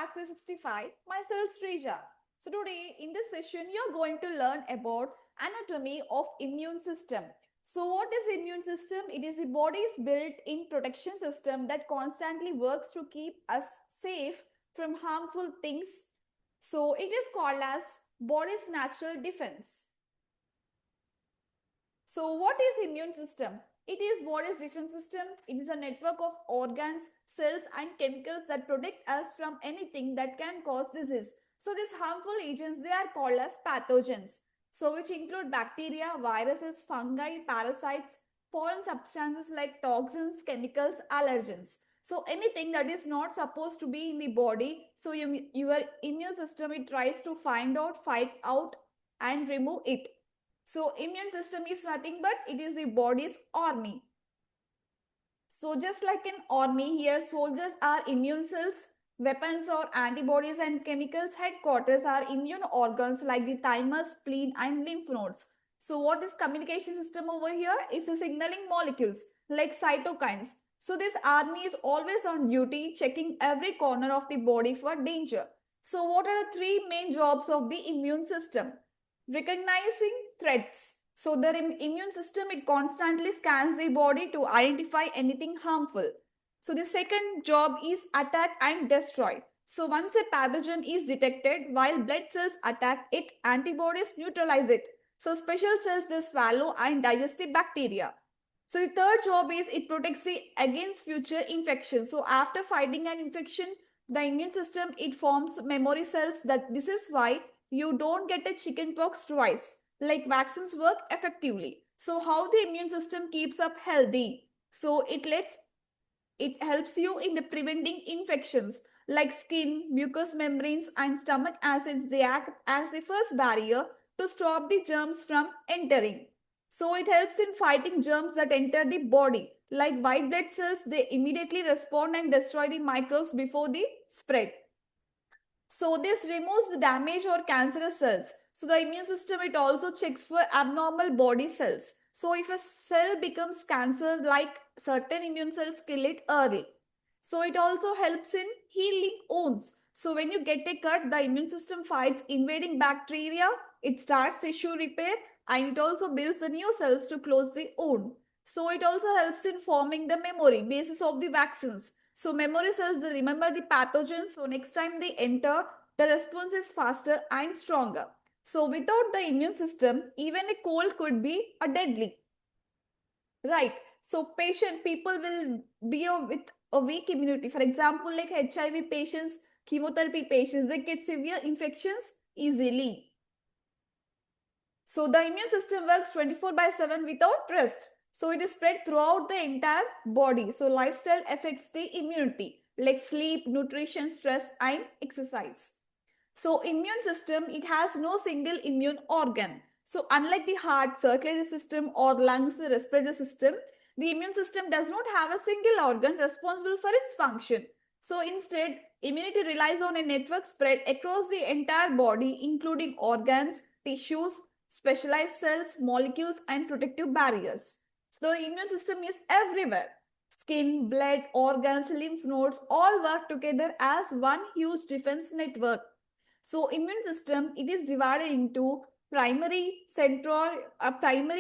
Fact 365. Myself Srija. So today in this session you are going to learn about anatomy of immune system. So what is immune system? It is the body's built-in protection system that constantly works to keep us safe from harmful things. So it is called as body's natural defense. So what is immune system? It is body's defense system. It is a network of organs, cells and chemicals that protect us from anything that can cause disease. So these harmful agents, they are called as pathogens. So which include bacteria, viruses, fungi, parasites, foreign substances like toxins, chemicals, allergens. So anything that is not supposed to be in the body, so your immune system, it tries to find out, fight out and remove it. So immune system is nothing but it is the body's army. So just like an army, here soldiers are immune cells, weapons or antibodies and chemicals. Headquarters are immune organs like the thymus, spleen and lymph nodes. So what is communication system over here? It's a signaling molecules like cytokines. So this army is always on duty, checking every corner of the body for danger. So what are the three main jobs of the immune system? Recognizing threats. So the immune system, it constantly scans the body to identify anything harmful. So the second job is attack and destroy. So once a pathogen is detected, while blood cells attack it, antibodies neutralize it. So special cells, they swallow and digest the bacteria. So the third job is it protects the against future infections. So after fighting an infection, the immune system, it forms memory cells. That this is why you don't get a chickenpox twice. Like vaccines work effectively. So how the immune system keeps up healthy? So it helps you in the preventing infections like skin, mucous membranes and stomach acids. They act as the first barrier to stop the germs from entering. So it helps in fighting germs that enter the body. Like white blood cells, they immediately respond and destroy the microbes before the spread. So this removes the damaged or cancerous cells. So the immune system, it also checks for abnormal body cells. So if a cell becomes cancer, like certain immune cells kill it early. So it also helps in healing wounds. So when you get a cut, the immune system fights invading bacteria, it starts tissue repair and it also builds the new cells to close the wound. So it also helps in forming the memory basis of the vaccines. So memory cells, they remember the pathogens. So next time they enter, the response is faster and stronger. So without the immune system, even a cold could be a deadly. Right. So people will be with a weak immunity. For example, like HIV patients, chemotherapy patients, they get severe infections easily. So the immune system works 24/7 without rest. So it is spread throughout the entire body. So lifestyle affects the immunity like sleep, nutrition, stress and exercise. So immune system, it has no single immune organ. So unlike the heart, circulatory system or lungs, respiratory system, the immune system does not have a single organ responsible for its function. So instead, immunity relies on a network spread across the entire body, including organs, tissues, specialized cells, molecules, and protective barriers. So the immune system is everywhere. Skin, blood, organs, lymph nodes all work together as one huge defense network. So immune system, it is divided into primary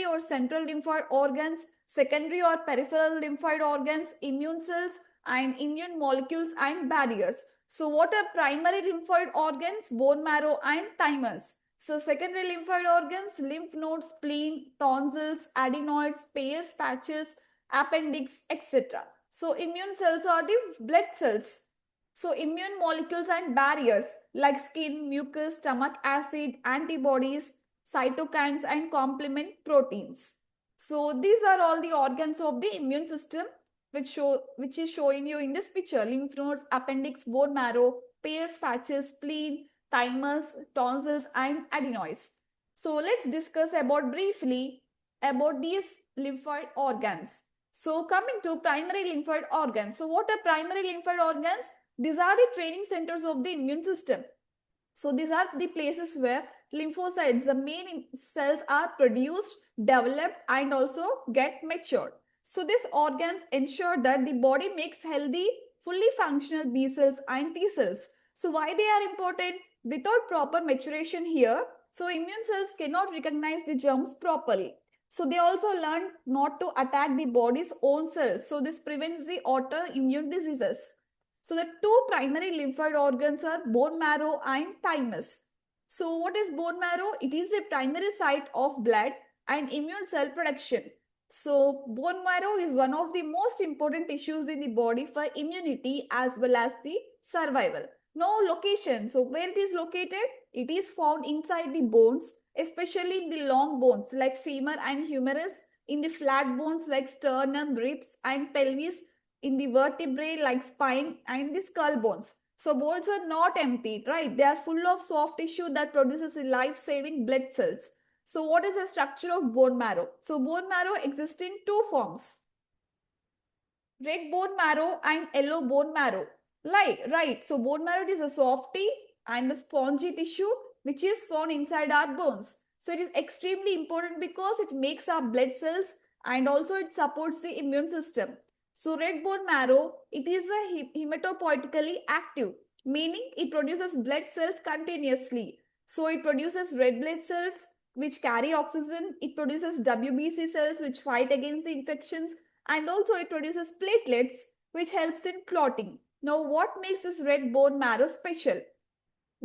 or central lymphoid organs, secondary or peripheral lymphoid organs, immune cells and immune molecules and barriers. So what are primary lymphoid organs? Bone marrow and thymus. So secondary lymphoid organs, lymph nodes, spleen, tonsils, adenoids, Peyer's patches, appendix, etc. So immune cells are the blood cells. So immune molecules and barriers like skin, mucus, stomach acid, antibodies, cytokines and complement proteins. So these are all the organs of the immune system which is showing you in this picture. Lymph nodes, appendix, bone marrow, Peyer's patches, spleen, thymus, tonsils and adenoids. So let's discuss about briefly about these lymphoid organs. So coming to primary lymphoid organs. So what are primary lymphoid organs? These are the training centers of the immune system. So these are the places where lymphocytes, the main cells, are produced, developed and also get matured. So these organs ensure that the body makes healthy, fully functional B cells and T cells. So why they are important? Without proper maturation here, so immune cells cannot recognize the germs properly. So they also learn not to attack the body's own cells. So this prevents the autoimmune diseases. So the two primary lymphoid organs are bone marrow and thymus. So what is bone marrow? It is a primary site of blood and immune cell production. So bone marrow is one of the most important tissues in the body for immunity as well as the survival. Now location. So where it is located? It is found inside the bones, especially in the long bones like femur and humerus, in the flat bones like sternum, ribs and pelvis, in the vertebrae like spine and the skull bones. So bones are not empty, right? They are full of soft tissue that produces life-saving blood cells. So what is the structure of bone marrow? So bone marrow exists in two forms: red bone marrow and yellow bone marrow. Right. So bone marrow is a softy and a spongy tissue which is found inside our bones. So it is extremely important because it makes our blood cells and also it supports the immune system. So red bone marrow, it is a hematopoietically active, meaning it produces blood cells continuously. So it produces red blood cells which carry oxygen. It produces WBC cells which fight against the infections, and also it produces platelets which helps in clotting. Now what makes this red bone marrow special?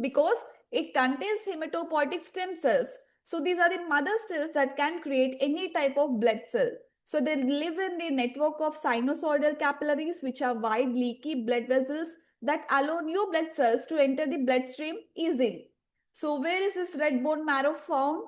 Because it contains hematopoietic stem cells. So these are the mother cells that can create any type of blood cell. So they live in the network of sinusoidal capillaries, which are wide leaky blood vessels that allow new blood cells to enter the bloodstream easily. So where is this red bone marrow found?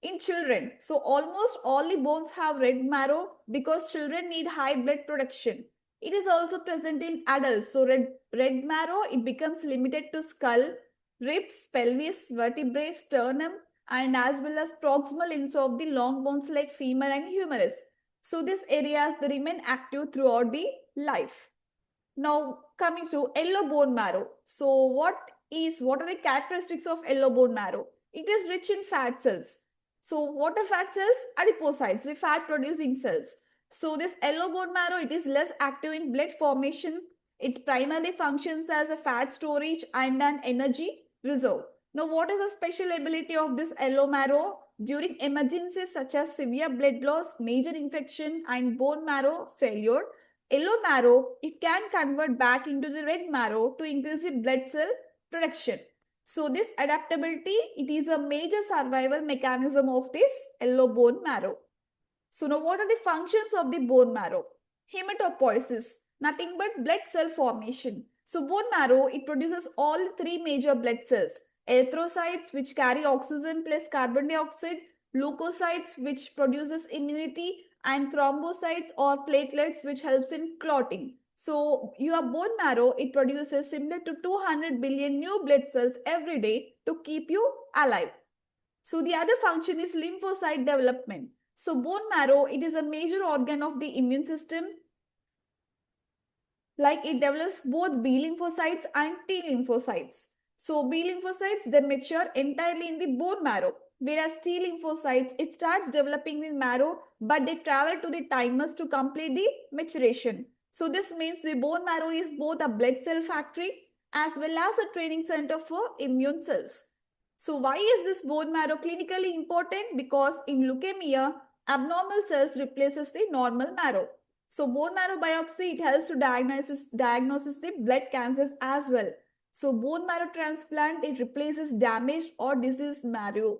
In children. So almost all the bones have red marrow because children need high blood production. It is also present in adults. So red marrow, it becomes limited to skull, ribs, pelvis, vertebrae, sternum, and as well as proximal ends of the long bones like femur and humerus. So these areas, they remain active throughout the life. Now coming to yellow bone marrow. So what are the characteristics of yellow bone marrow? It is rich in fat cells. So what are fat cells? Adipocytes, the fat producing cells. So this yellow bone marrow, it is less active in blood formation. It primarily functions as a fat storage and an energy reserve. Now what is the special ability of this yellow marrow? During emergencies such as severe blood loss, major infection and bone marrow failure, yellow marrow, it can convert back into the red marrow to increase the blood cell production. So this adaptability, it is a major survival mechanism of this yellow bone marrow. So now what are the functions of the bone marrow? Hematopoiesis, nothing but blood cell formation. So bone marrow, it produces all three major blood cells: erythrocytes, which carry oxygen plus carbon dioxide; leukocytes, which produces immunity; and thrombocytes or platelets, which helps in clotting. So your bone marrow, it produces similar to 200 billion new blood cells every day to keep you alive. So the other function is lymphocyte development. So bone marrow, it is a major organ of the immune system. Like it develops both B lymphocytes and T lymphocytes. So B lymphocytes, they mature entirely in the bone marrow, whereas T lymphocytes, it starts developing in marrow, but they travel to the thymus to complete the maturation. So this means the bone marrow is both a blood cell factory as well as a training center for immune cells. So why is this bone marrow clinically important? Because in leukemia, abnormal cells replaces the normal marrow. So bone marrow biopsy, it helps to diagnose the blood cancers as well. So bone marrow transplant, it replaces damaged or diseased marrow.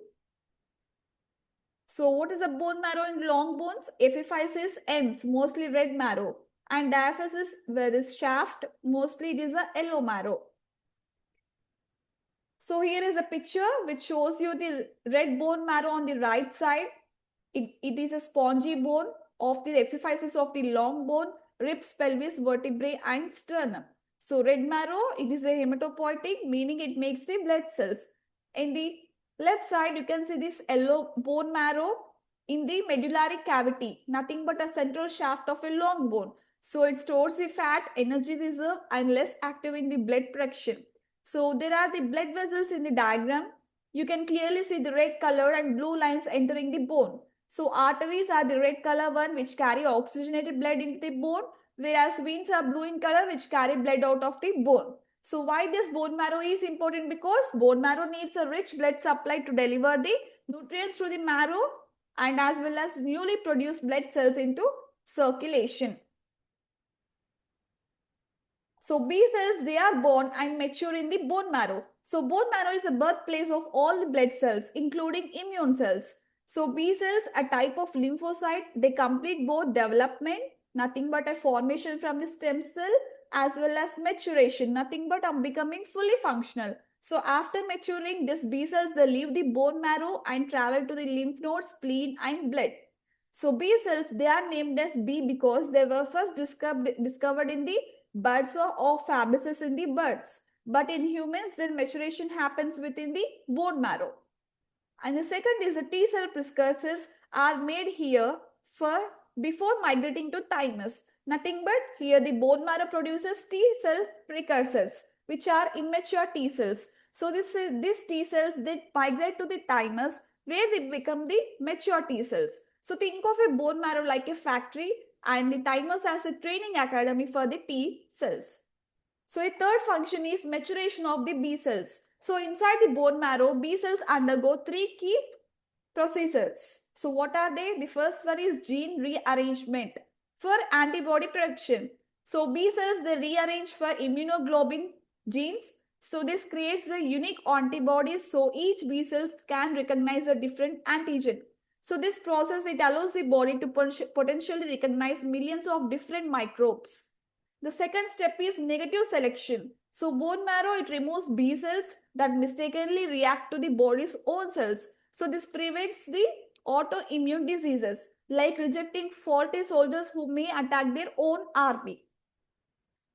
So what is a bone marrow in long bones? Epiphysis ends, mostly red marrow. And diaphysis, where this shaft, mostly it is a yellow marrow. So here is a picture which shows you the red bone marrow on the right side. It is a spongy bone of the epiphysis of the long bone, ribs, pelvis, vertebrae and sternum. So red marrow, it is a hematopoietic, meaning it makes the blood cells. In the left side, you can see this yellow bone marrow in the medullary cavity, nothing but a central shaft of a long bone. So it stores the fat, energy reserve and less active in the blood production. So there are the blood vessels in the diagram. You can clearly see the red color and blue lines entering the bone. So arteries are the red color one which carry oxygenated blood into the bone, whereas veins are blue in color which carry blood out of the bone. So why this bone marrow is important? Because bone marrow needs a rich blood supply to deliver the nutrients to the marrow and as well as newly produced blood cells into circulation. So B cells, they are born and mature in the bone marrow. So bone marrow is a birthplace of all the blood cells, including immune cells. So B cells, a type of lymphocyte, they complete both development, nothing but a formation from the stem cell, as well as maturation, nothing but becoming fully functional. So after maturing, these B cells, they leave the bone marrow and travel to the lymph nodes, spleen and blood. So B cells, they are named as B because they were first discovered in the birds or Fabaceae in the birds. But in humans, their maturation happens within the bone marrow. And the second is the T cell precursors are made here for before migrating to thymus. Nothing but here the bone marrow produces T cell precursors, which are immature T cells. So these T cells, they migrate to the thymus where they become the mature T cells. So think of a bone marrow like a factory and the thymus as a training academy for the T cells. So a third function is maturation of the B cells. So inside the bone marrow, B cells undergo three key procedures. So what are they? The first one is gene rearrangement for antibody production. So B cells, they rearrange for immunoglobulin genes. So this creates the unique antibodies so each B cells can recognize a different antigen. So this process, it allows the body to potentially recognize millions of different microbes. The second step is negative selection. So bone marrow, it removes B cells that mistakenly react to the body's own cells. So this prevents the autoimmune diseases like rejecting faulty soldiers who may attack their own army.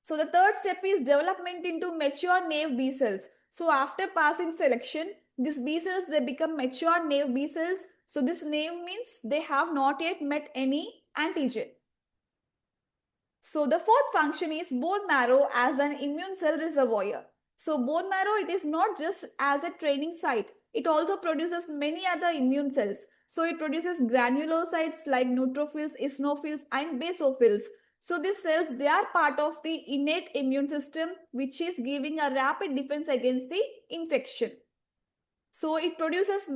So the third step is development into mature naive B cells. So after passing selection, these B cells, they become mature naive B cells. So this naive means they have not yet met any antigen. So the fourth function is bone marrow as an immune cell reservoir. So bone marrow, it is not just as a training site. It also produces many other immune cells. So it produces granulocytes like neutrophils, eosinophils and basophils. So these cells, they are part of the innate immune system which is giving a rapid defense against the infection. So it produces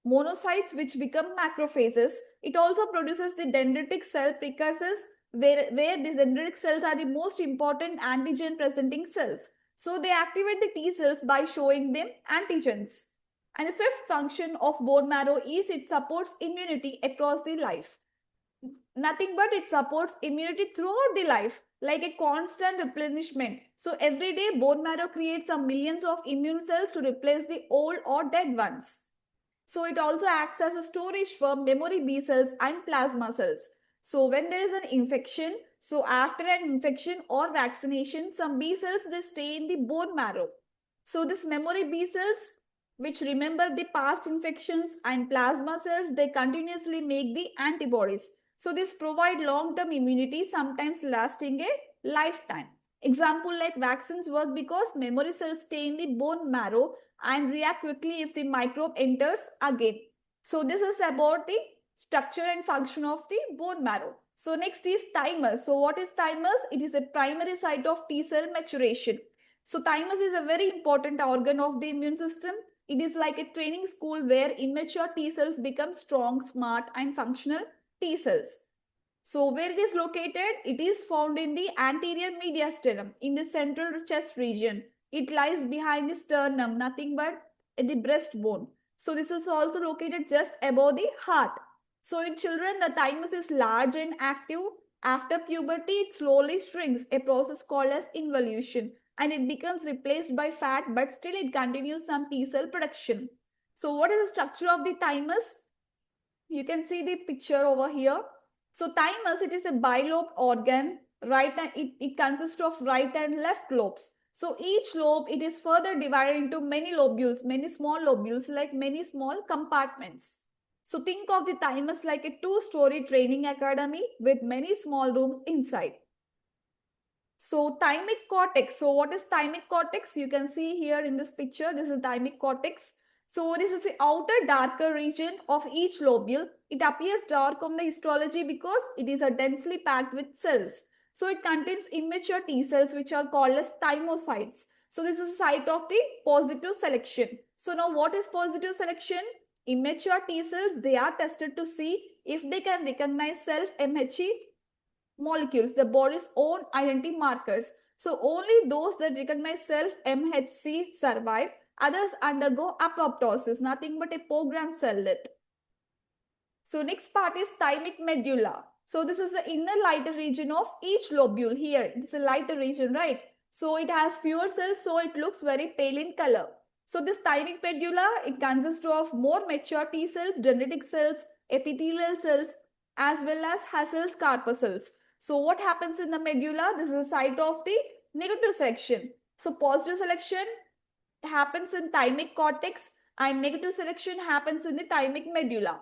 monocytes which become macrophages. It also produces the dendritic cell precursors where these dendritic cells are the most important antigen presenting cells. So they activate the T cells by showing them antigens. And the fifth function of bone marrow is it supports immunity across the life. Nothing but it supports immunity throughout the life like a constant replenishment. So every day bone marrow creates some millions of immune cells to replace the old or dead ones. So it also acts as a storage for memory B cells and plasma cells. So when there is an infection, so after an infection or vaccination, some B cells, they stay in the bone marrow. So this memory B cells, which remember the past infections, and plasma cells, they continuously make the antibodies. So this provide long-term immunity, sometimes lasting a lifetime. Example like vaccines work because memory cells stay in the bone marrow and react quickly if the microbe enters again. So this is about the structure and function of the bone marrow. So next is thymus. So what is thymus? It is a primary site of T cell maturation. So thymus is a very important organ of the immune system. It is like a training school where immature T cells become strong, smart and functional T cells. So where it is located? It is found in the anterior mediastinum in the central chest region. It lies behind the sternum, nothing but the breastbone. So this is also located just above the heart. So in children, the thymus is large and active. After puberty, it slowly shrinks, a process called as involution, and it becomes replaced by fat, but still it continues some T cell production. So what is the structure of the thymus? You can see the picture over here. So thymus, it is a bilobed organ, right, and it consists of right and left lobes. So each lobe, it is further divided into many lobules, many small lobules, like many small compartments. So think of the thymus like a two-story training academy with many small rooms inside. So thymic cortex. So what is thymic cortex? You can see here in this picture, this is thymic cortex. So this is the outer darker region of each lobule. It appears dark on the histology because it is densely packed with cells. So it contains immature T cells which are called as thymocytes. So this is the site of the positive selection. So now what is positive selection? Immature T cells, they are tested to see if they can recognize self-MHC molecules, the body's own identity markers. So only those that recognize self-MHC survive. Others undergo apoptosis, nothing but a programmed cell death. So next part is thymic medulla. So this is the inner lighter region of each lobule here. It's a lighter region, right? So it has fewer cells, so it looks very pale in color. So this thymic medulla, it consists of more mature T cells, dendritic cells, epithelial cells, as well as Hassel's corpuscles. So what happens in the medulla? This is the site of the negative selection. So positive selection happens in thymic cortex and negative selection happens in the thymic medulla.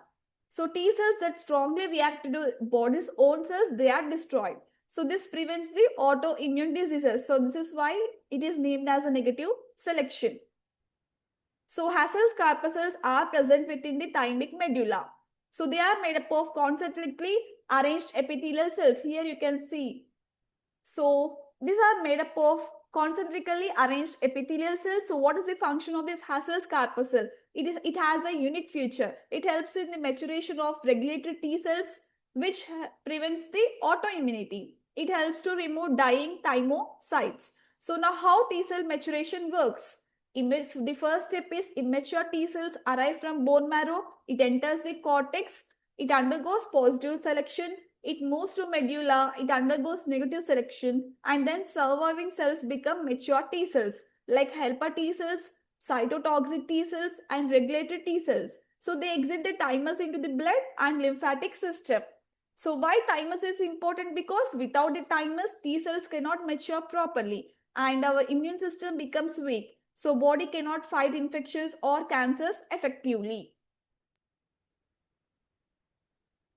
So T cells that strongly react to the body's own cells, they are destroyed. So this prevents the autoimmune diseases. So this is why it is named as a negative selection. So Hassel's corpuscles are present within the thymic medulla. So they are made up of concentrically arranged epithelial cells. Here you can see. So these are made up of concentrically arranged epithelial cells. So what is the function of this Hassel's corpuscle? It has a unique feature. It helps in the maturation of regulatory T cells, which prevents the autoimmunity. It helps to remove dying thymocytes. So now how T cell maturation works? The first step is immature T cells arrive from bone marrow. It enters the cortex. It undergoes positive selection. It moves to medulla. It undergoes negative selection. And then surviving cells become mature T cells like helper T cells, cytotoxic T cells, and regulatory T cells. So they exit the thymus into the blood and lymphatic system. So why thymus is important? Because without the thymus, T cells cannot mature properly and our immune system becomes weak. So body cannot fight infections or cancers effectively.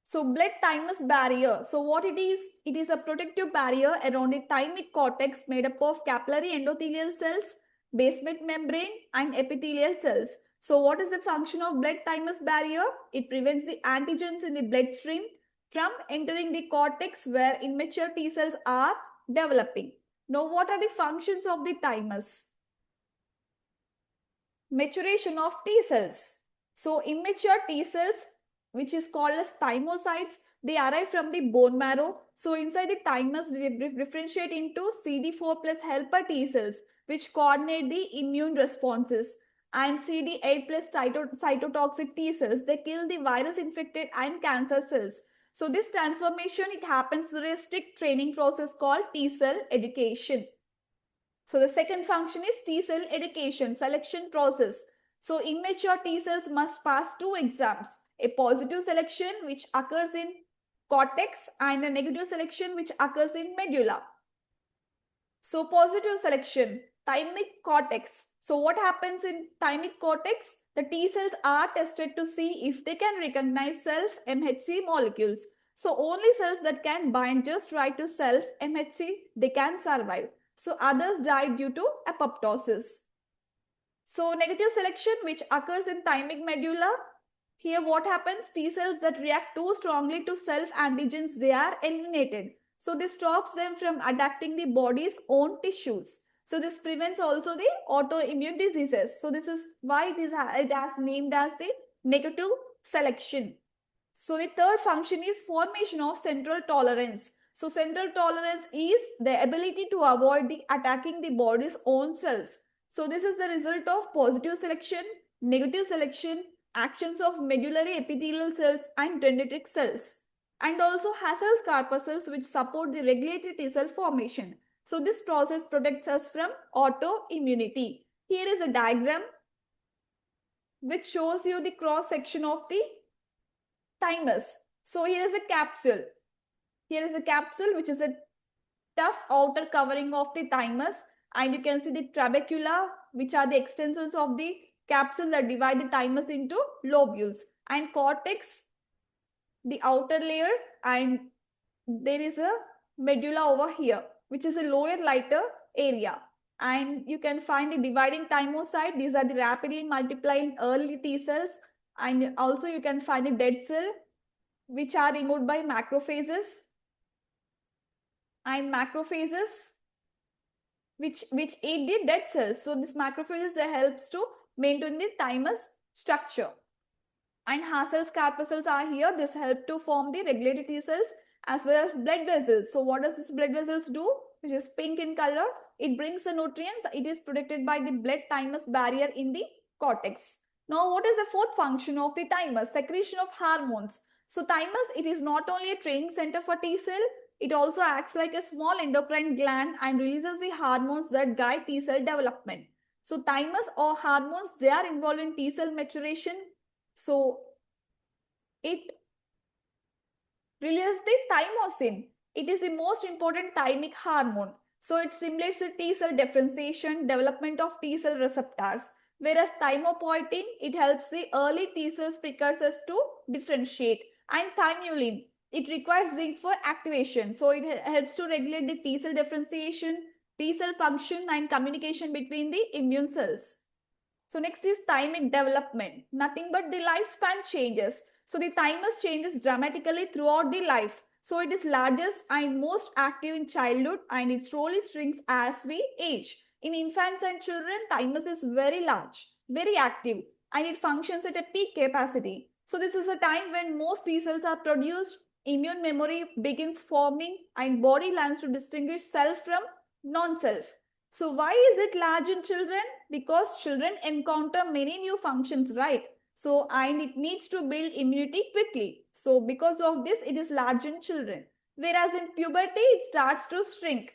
So blood-thymus barrier. So what it is a protective barrier around the thymic cortex made up of capillary endothelial cells, basement membrane and epithelial cells. So what is the function of blood-thymus barrier? It prevents the antigens in the bloodstream from entering the cortex where immature T cells are developing. Now what are the functions of the thymus? Maturation of T cells. So immature T cells, which is called as thymocytes, they arrive from the bone marrow. So inside the thymus, they differentiate into CD4 plus helper T cells, which coordinate the immune responses, and CD8 plus cytotoxic T cells. They kill the virus infected and cancer cells. So this transformation, it happens through a strict training process called T cell education. So the second function is T cell education, selection process. So immature T cells must pass two exams, a positive selection which occurs in cortex and a negative selection which occurs in medulla. So positive selection, thymic cortex. So what happens in thymic cortex? The T cells are tested to see if they can recognize self-MHC molecules. So only cells that can bind just right to self-MHC, they can survive. So others die due to apoptosis. So negative selection which occurs in thymic medulla. Here what happens? T cells that react too strongly to self antigens, they are eliminated. So this stops them from attacking the body's own tissues. So this prevents also the autoimmune diseases. So this is why it has named as the negative selection. So the third function is formation of central tolerance. So central tolerance is the ability to avoid the attacking the body's own cells. So this is the result of positive selection, negative selection, actions of medullary epithelial cells and dendritic cells, and also Hassel's corpuscles which support the regulatory T cell formation. So this process protects us from autoimmunity. Here is a diagram which shows you the cross section of the thymus. So here is a capsule. Here is a capsule which is a tough outer covering of the thymus, and you can see the trabecula which are the extensions of the capsule that divide the thymus into lobules, and cortex, the outer layer, and there is a medulla over here which is a lower lighter area, and you can find the dividing thymocyte. These are the rapidly multiplying early T cells, and also you can find the dead cell which are removed by macrophages, and macrophages which eat the dead cells. So this macrophages that helps to maintain the thymus structure. And Hassel's corpuscles are here. This help to form the regulatory T cells as well as blood vessels. So what does this blood vessels do? Which is pink in color. It brings the nutrients. It is protected by the blood thymus barrier in the cortex. Now, what is the fourth function of the thymus? Secretion of hormones. So thymus, it is not only a training center for T cell, it also acts like a small endocrine gland and releases the hormones that guide T cell development. So thymus or hormones, they are involved in T cell maturation. So it releases the thymosin. It is the most important thymic hormone. So it stimulates the T cell differentiation, development of T cell receptors. Whereas thymopoietin, it helps the early T cells precursors to differentiate. And thymulin, it requires zinc for activation. So it helps to regulate the T cell differentiation, T cell function and communication between the immune cells. So next is thymic development. Nothing but the lifespan changes. So the thymus changes dramatically throughout the life. So it is largest and most active in childhood and it slowly shrinks as we age. In infants and children, thymus is very large, very active and it functions at a peak capacity. So this is a time when most T cells are produced, immune memory begins forming and body learns to distinguish self from non-self. So why is it large in children? Because children encounter many new functions, right? So, and it needs to build immunity quickly. So, because of this, it is large in children. Whereas in puberty, it starts to shrink.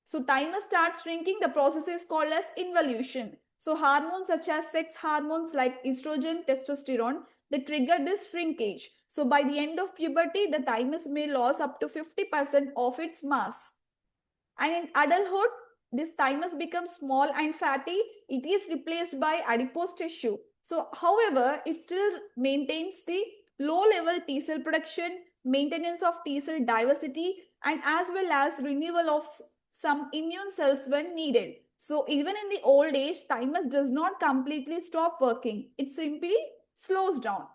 So, thymus starts shrinking. The process is called as involution. So, hormones such as sex hormones like estrogen, testosterone, they trigger this shrinkage. So, by the end of puberty, the thymus may lose up to 50% of its mass. And in adulthood, this thymus becomes small and fatty. It is replaced by adipose tissue. So, however, it still maintains the low-level T cell production, maintenance of T cell diversity, and as well as renewal of some immune cells when needed. So, even in the old age, thymus does not completely stop working. It simply slows down.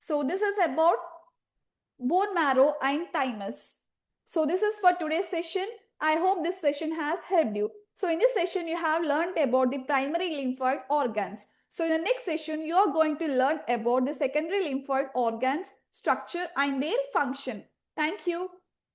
So, this is about bone marrow and thymus. So this is for today's session. I hope this session has helped you. So in this session, you have learned about the primary lymphoid organs. So in the next session, you are going to learn about the secondary lymphoid organs, structure and their function. Thank you.